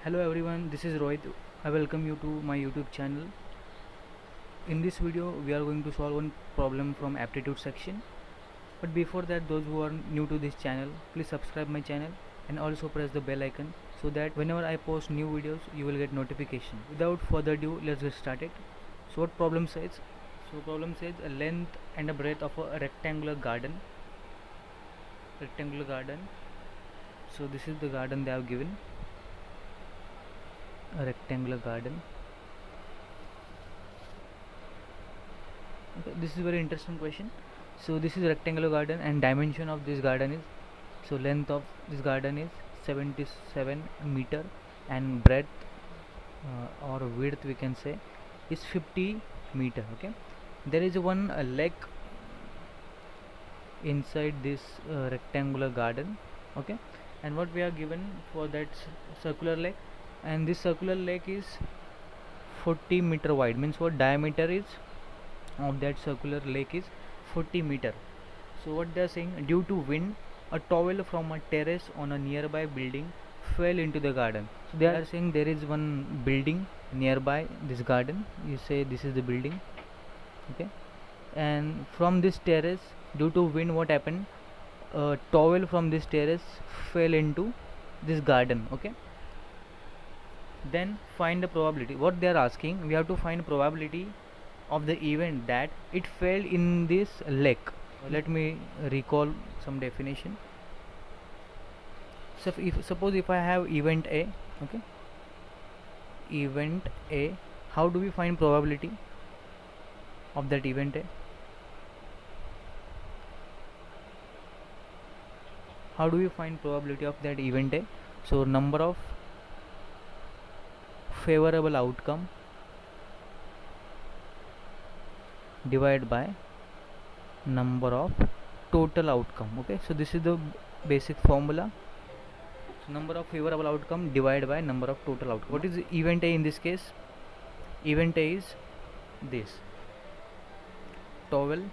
Hello everyone, this is Rohit. I welcome you to my YouTube channel. In this video, we are going to solve one problem from aptitude section. But before that, those who are new to this channel, please subscribe my channel and also press the bell icon so that whenever I post new videos, you will get notification. Without further ado, let's get started. So what problem says? So problem says a length and a breadth of a rectangular garden. So this is the garden they have given. A rectangular garden. Okay, this is very interesting question. So this is rectangular garden and dimension of this garden is, so length of this garden is 77 meter and breadth or width we can say is 50 meter. Okay, there is one lake inside this rectangular garden. Okay, and what we are given for that circular lake, and this circular lake is 40 meter wide, means what diameter is of that circular lake is 40 meter. So what they are saying, due to wind, a towel from a terrace on a nearby building fell into the garden. So they are saying there is one building nearby this garden. You say this is the building. Okay, and from this terrace, due to wind, what happened, a towel from this terrace fell into this garden. Okay, then find the probability. What they are asking, we have to find probability of the event that it fell in this lake. Let me recall some definition. So if suppose if I have event A, okay, event A, how do we find probability of that event A? How do we find probability of that event A? So number of favorable outcome divided by number of total outcome. Okay, so this is the basic formula. So number of favorable outcome divided by number of total outcome. What is event A in this case? Event A is this: towel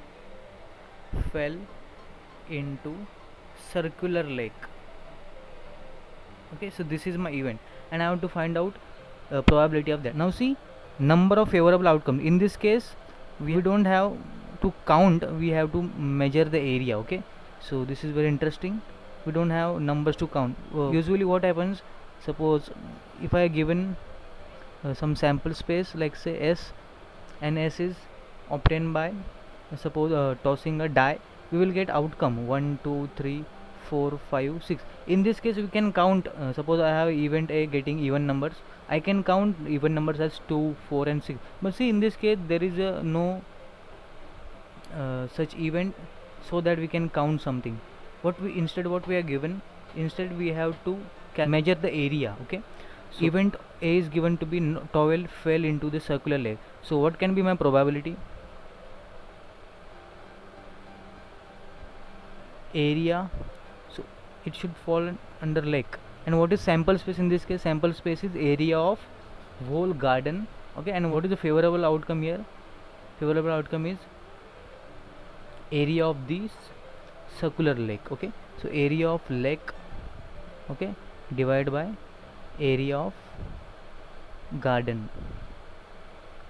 fell into circular lake. Okay, so this is my event and I have to find out probability of that. Now see, number of favorable outcome, in this case we don't have to count, we have to measure the area. Okay, so this is very interesting, we don't have numbers to count. Usually what happens, suppose if I given some sample space like say S, and S is obtained by suppose tossing a die, we will get outcome 1 2 3 4 5 6. In this case we can count, suppose I have event A getting even numbers, I can count even numbers as 2 4 and 6. But see, in this case there is no such event so that we can count something. What we are given, instead we have to measure the area. Okay, so event A is given to be towel fell into the circular lake. So what can be my probability? Area, so it should fall under lake. And what is sample space? In this case sample space is area of whole garden. Okay, and what is the favorable outcome here? Favorable outcome is area of this circular lake. Okay, so area of lake, okay, divided by area of garden.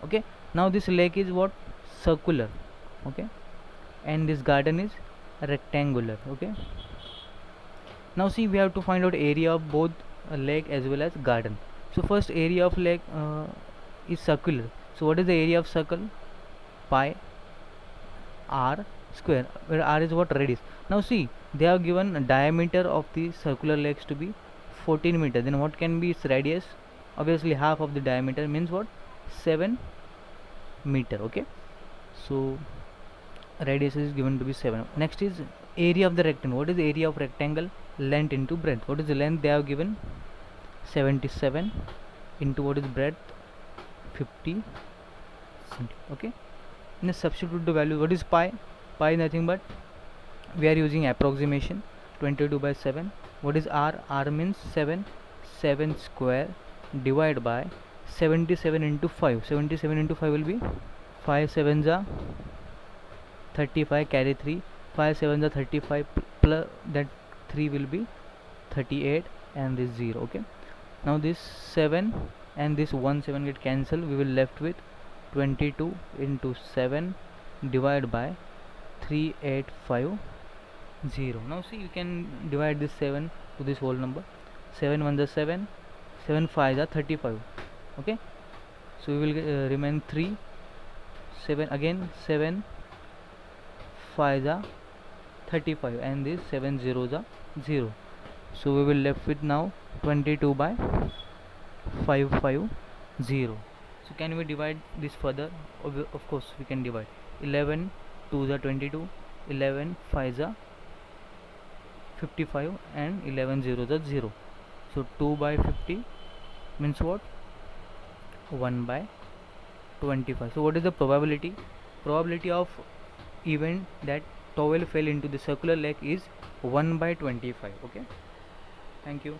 Okay, now this lake is what? Circular. Okay, and this garden is rectangular. Okay, now see, we have to find out area of both lake as well as garden. So first, area of lake is circular. So what is the area of circle? Pi r square, where r is what? Radius. Now see, they have given a diameter of the circular lakes to be 14 meter. Then what can be its radius? Obviously half of the diameter, means what? 7 meter. Okay, so radius is given to be 7. Next is area of the rectangle. What is the area of rectangle? Length into breadth. What is the length? They have given 77 into what is breadth? 50 cm. Okay, now substitute the value. What is pi? Pi is nothing but, we are using approximation, 22 by 7. What is r? R means 7. 7 square divided by 77 into 5. 77 into 5 will be 5 7s are 35, carry 3, 5 7s are 35, plus that 3 will be 38, and this 0. Okay, Now this 7 and this 1 7 get cancelled. We will left with 22 into 7 divided by 3850. Now see, you can divide this 7 to this whole number. 7 1 is 7, 7 5 is 35. Okay, so we will remain 3, 7 again, 7 5 is 35, and this 7 zeros are 0. So we will left with now 22 by 550. So can we divide this further? Of course we can divide. 11 2 is 22, 11 5 is 55, and 11 zeros are 0. So 2 by 50 means what? 1 by 25. So what is the probability? Probability of event that towel fell into the circular lake is 1 by 25. Okay, thank you.